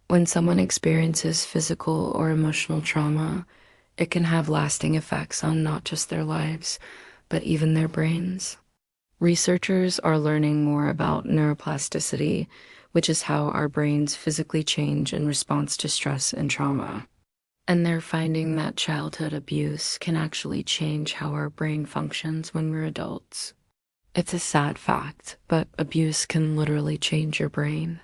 When someone experiences physical or emotional trauma, it can have lasting effects on not just their lives, but even their brains. Researchers are learning more about neuroplasticity, which is how our brains physically change in response to stress and trauma. And they're finding that childhood abuse can actually change how our brain functions when we're adults. It's a sad fact, but abuse can literally change your brain.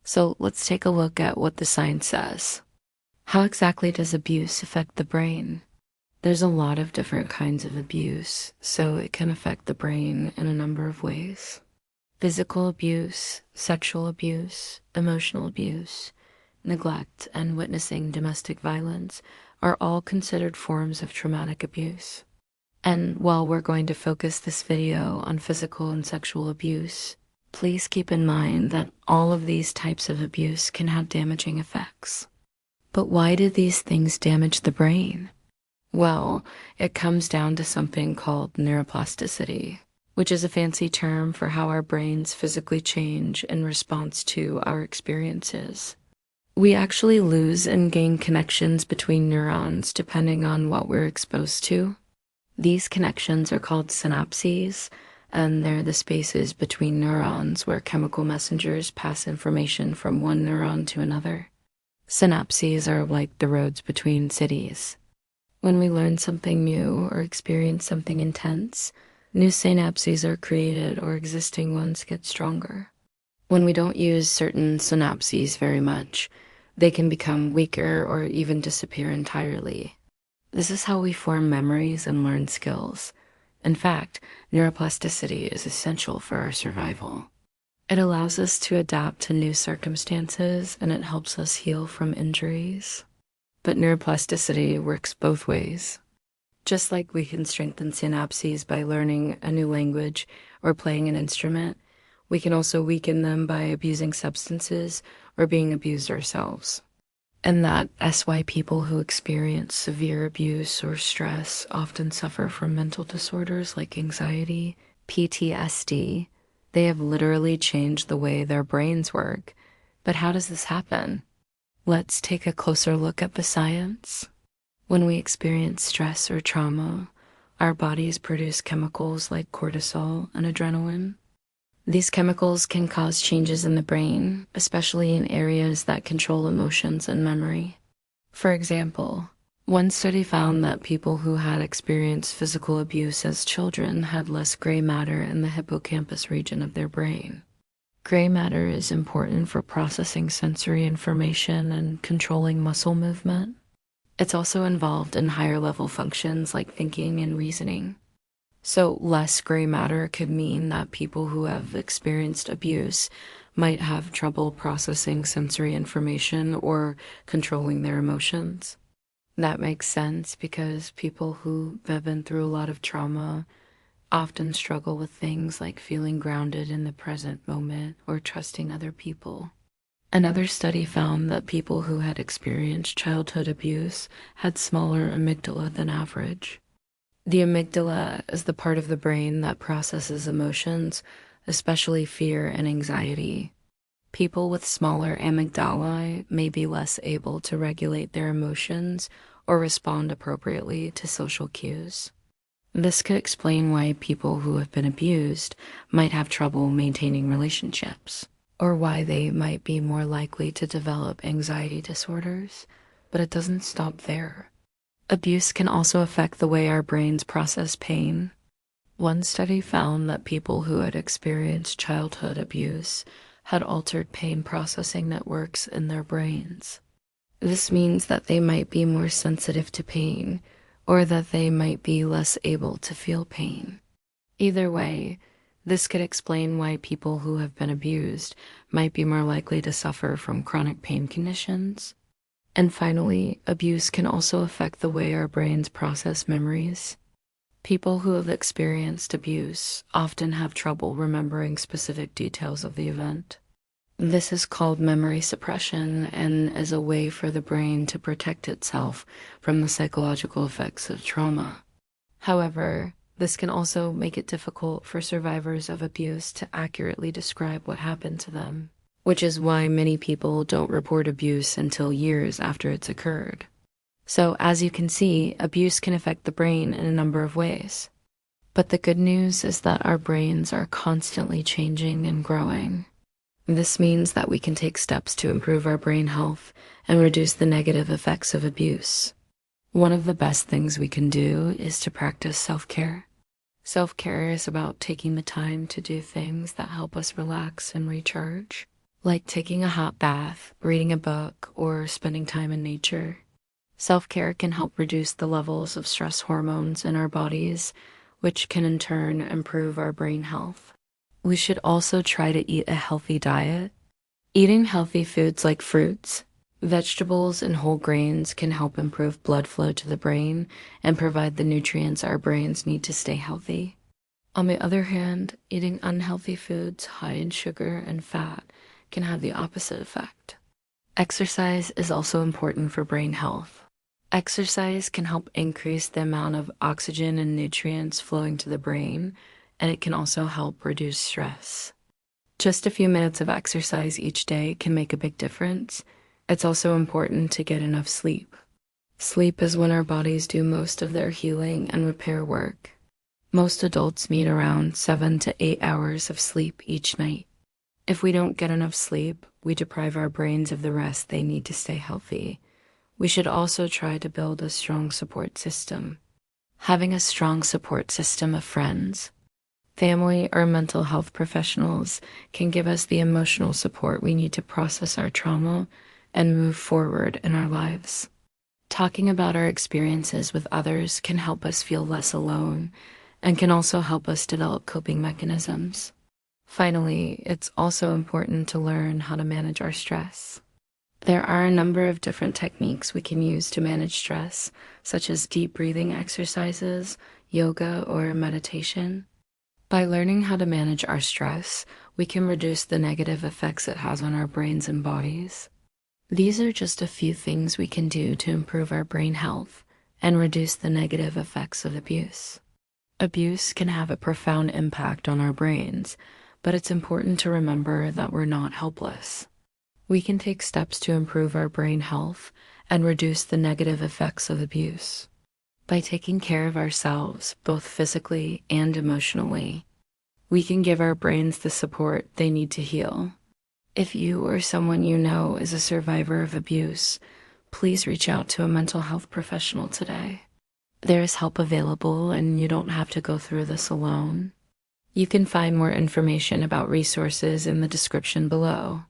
So let's take a look at what the science says. How exactly does abuse affect the brain? There's a lot of different kinds of abuse, so it can affect the brain in a number of ways. Physical abuse, sexual abuse, emotional abuse, neglect, and witnessing domestic violence are all considered forms of traumatic abuse. And while we're going to focus this video on physical and sexual abuse, please keep in mind that all of these types of abuse can have damaging effects. But why do these things damage the brain? Well, it comes down to something called neuroplasticity, which is a fancy term for how our brains physically change in response to our experiences. We actually lose and gain connections between neurons depending on what we're exposed to. These connections are called synapses, and they're the spaces between neurons where chemical messengers pass information from one neuron to another. Synapses are like the roads between cities. When we learn something new or experience something intense, new synapses are created or existing ones get stronger. When we don't use certain synapses very much, they can become weaker or even disappear entirely. This is how we form memories and learn skills. In fact, neuroplasticity is essential for our survival. It allows us to adapt to new circumstances, and it helps us heal from injuries. But neuroplasticity works both ways. Just like we can strengthen synapses by learning a new language or playing an instrument, we can also weaken them by abusing substances or being abused ourselves. And that's why people who experience severe abuse or stress often suffer from mental disorders like anxiety, PTSD. They have literally changed the way their brains work. But how does this happen? Let's take a closer look at the science. When we experience stress or trauma, our bodies produce chemicals like cortisol and adrenaline. These chemicals can cause changes in the brain, especially in areas that control emotions and memory. For example, one study found that people who had experienced physical abuse as children had less gray matter in the hippocampus region of their brain. Gray matter is important for processing sensory information and controlling muscle movement. It's also involved in higher level functions like thinking and reasoning. So less gray matter could mean that people who have experienced abuse might have trouble processing sensory information or controlling their emotions. That makes sense because people who have been through a lot of trauma often struggle with things like feeling grounded in the present moment or trusting other people. Another study found that people who had experienced childhood abuse had smaller amygdala than average. The amygdala is the part of the brain that processes emotions, especially fear and anxiety. People with smaller amygdalae may be less able to regulate their emotions or respond appropriately to social cues. This could explain why people who have been abused might have trouble maintaining relationships, or why they might be more likely to develop anxiety disorders, but it doesn't stop there. Abuse can also affect the way our brains process pain. One study found that people who had experienced childhood abuse had altered pain processing networks in their brains. This means that they might be more sensitive to pain, or that they might be less able to feel pain. Either way, this could explain why people who have been abused might be more likely to suffer from chronic pain conditions. And finally, abuse can also affect the way our brains process memories. People who have experienced abuse often have trouble remembering specific details of the event. This is called memory suppression and is a way for the brain to protect itself from the psychological effects of trauma. However, this can also make it difficult for survivors of abuse to accurately describe what happened to them. which is why many people don't report abuse until years after it's occurred. So, as you can see, abuse can affect the brain in a number of ways. But the good news is that our brains are constantly changing and growing. This means that we can take steps to improve our brain health and reduce the negative effects of abuse. One of the best things we can do is to practice self-care. Self-care is about taking the time to do things that help us relax and recharge, like taking a hot bath, reading a book, or spending time in nature. Self-care can help reduce the levels of stress hormones in our bodies, which can in turn improve our brain health. We should also try to eat a healthy diet. Eating healthy foods like fruits, vegetables, and whole grains can help improve blood flow to the brain and provide the nutrients our brains need to stay healthy. On the other hand, eating unhealthy foods high in sugar and fat can have the opposite effect. Exercise is also important for brain health. Exercise can help increase the amount of oxygen and nutrients flowing to the brain, and it can also help reduce stress. Just a few minutes of exercise each day can make a big difference. It's also important to get enough sleep. Sleep is when our bodies do most of their healing and repair work. Most adults need around 7 to 8 hours of sleep each night. If we don't get enough sleep, we deprive our brains of the rest they need to stay healthy. We should also try to build a strong support system. Having a strong support system of friends, family, or mental health professionals can give us the emotional support we need to process our trauma and move forward in our lives. Talking about our experiences with others can help us feel less alone and can also help us develop coping mechanisms. Finally, it's also important to learn how to manage our stress. There are a number of different techniques we can use to manage stress, such as deep breathing exercises, yoga, or meditation. By learning how to manage our stress, we can reduce the negative effects it has on our brains and bodies. These are just a few things we can do to improve our brain health and reduce the negative effects of abuse. Abuse can have a profound impact on our brains, but it's important to remember that we're not helpless. We can take steps to improve our brain health and reduce the negative effects of abuse. By taking care of ourselves, both physically and emotionally, we can give our brains the support they need to heal. If you or someone you know is a survivor of abuse, please reach out to a mental health professional today. There is help available and you don't have to go through this alone. You can find more information about resources in the description below.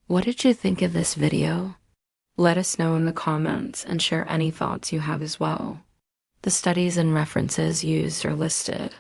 What did you think of this video? Let us know in the comments and share any thoughts you have as well. The studies and references used are listed.